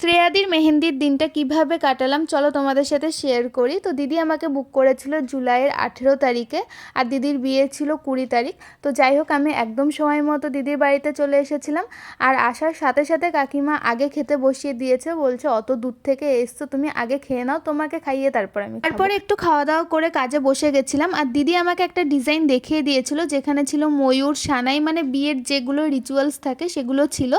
শ্রেয়াদির মেহেন্দির দিনটা কিভাবে কাটালাম চলো তোমাদের সাথে শেয়ার করি। তো দিদি আমাকে বুক করেছিল জুলাইয়ের 18 তারিখে, আর দিদির বিয়ে ছিল 20 তারিখ। তো যাই হোক, আমি একদম সময় মতো দিদির বাড়িতে চলে এসেছিলাম। আর আসার সাথে সাথে কাকিমা আগে খেতে বসিয়ে দিয়েছে, বলছে অত দূর থেকে এসছো, তুমি আগে খেয়ে নাও, তোমাকে খাইয়ে তারপরে একটু খাওয়া দাওয়া করে কাজে বসে গেছিলাম। আর দিদি আমাকে একটা ডিজাইন দেখিয়ে দিয়েছিল, যেখানে ছিল ময়ূর, সানাই, মানে বিয়ের যেগুলো রিচুয়ালস থাকে সেগুলো ছিল।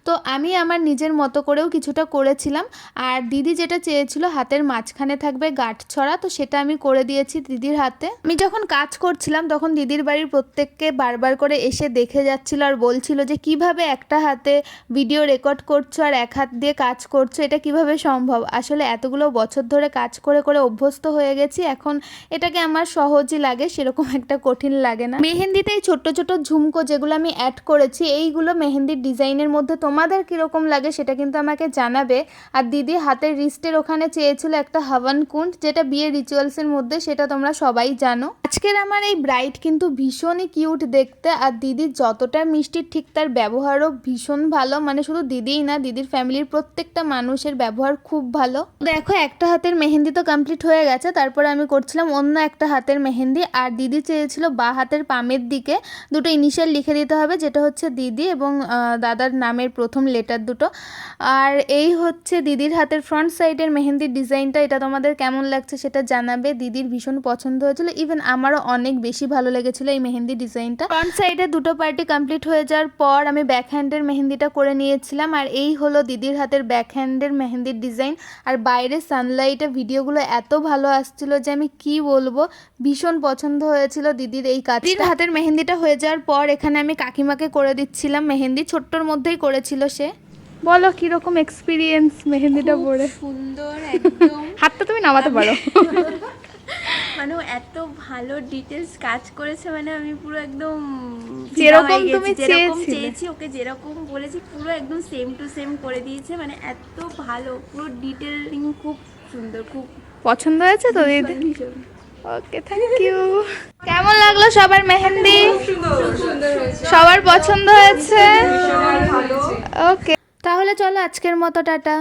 তো আমি আমার নিজের মতো করেও কিছুটা করেছিলাম। আর দিদি যেটা চেয়েছিল হাতের মাঝখানে থাকবে গাঁঠ ছড়া, তো সেটা আমি করে দিয়েছি দিদির হাতে। আমি যখন কাজ করছিলাম তখন দিদির বাড়ির প্রত্যেককে বারবার করে এসে দেখে যাচ্ছিল আর বলছিল যে কিভাবে একটা হাতে ভিডিও রেকর্ড করছো আর এক হাত দিয়ে কাজ করছো, এটা কিভাবে সম্ভব। আসলে এতগুলো বছর ধরে কাজ করে করে অভ্যস্ত হয়ে গেছি, এখন এটাকে আমার সহজই লাগে, সেরকম একটা কঠিন লাগে না। মেহেন্দিতে এই ছোট্ট ছোট্ট ঝুমকো যেগুলো আমি অ্যাড করেছি, এইগুলো মেহেন্দির ডিজাইনের মধ্যে তোমাদের কীরকম লাগে সেটা কিন্তু আমাকে জানাবে। আর দিদি হাতের রিস্টের ওখানে চেয়েছিল একটা হাওয়ান কুন্ড, যেটা বিয়ের রিচুয়ালসের মধ্যে, সেটা তোমরা সবাই জানো। আজকের আমার এই ব্রাইড কিন্তু ভীষণই কিউট দেখতে, আর দিদির যতটা মিষ্টি ঠিক তার ব্যবহারও ভীষণ ভালো। মানে শুধু দিদিই না, দিদির ফ্যামিলির প্রত্যেকটা মানুষের ব্যবহার খুব ভালো। দেখো, একটা হাতের মেহেন্দি তো কমপ্লিট হয়ে গেছে, তারপরে আমি করছিলাম অন্য একটা হাতের মেহেন্দি। আর দিদি চেয়েছিল বা হাতের পামের দিকে দুটো ইনিশিয়াল লিখে দিতে হবে, যেটা হচ্ছে দিদি এবং দাদার নামের প্রথম লেটার দুটো। আর এই হচ্ছে দিদির হাতের ফ্রন্ট সাইডের মেহেন্দির ডিজাইনটা। এটা তোমাদের কেমন লাগছে সেটা জানাবে। দিদির ভীষণ পছন্দ হয়েছিল, ইভেন আমারও অনেক বেশি ভালো লেগেছিল এই মেহেন্দি ডিজাইনটা। ফ্রন্ট সাইডে দুটো পার্টি কমপ্লিট হয়ে যাওয়ার পর আমি ব্যাক হ্যান্ডের মেহেন্দিটা করে নিয়েছিলাম। আর এই হলো দিদির হাতের ব্যাক হ্যান্ডের মেহেন্দির ডিজাইন। আর বাইরে সানলাইটে ভিডিওগুলো এত ভালো আসছিল যে আমি কি বলবো, ভীষণ পছন্দ হয়েছিল দিদির এই কাজ। দিদির হাতের মেহেন্দিটা হয়ে যাওয়ার পর এখানে আমি কাকিমাকে করে দিচ্ছিলাম মেহেন্দি, ছোট্টর মধ্যেই করেছিল সে। বলো কিরকম এক্সপিরিয়েন্স মেহেন্দিটা পরে? সুন্দর একদম। হাতটা তুমি নামাতে পারো। মানে এত ভালো ডিটেলস কাজ করেছে, মানে আমি পুরো একদম যেরকম তুমি চেয়েছি, ওকে যেরকম বলেছি পুরো একদম সেম টু সেম করে দিয়েছে। মানে এত ভালো, পুরো ডিটেলিং খুব সুন্দর, খুব পছন্দ হয়েছে তো দিদি? ওকে, থ্যাংক ইউ। কেমন লাগলো সবার মেহেন্দি? সবার পছন্দ হয়েছে? ওকে, তাহলে চলো আজকের মতো টাটা।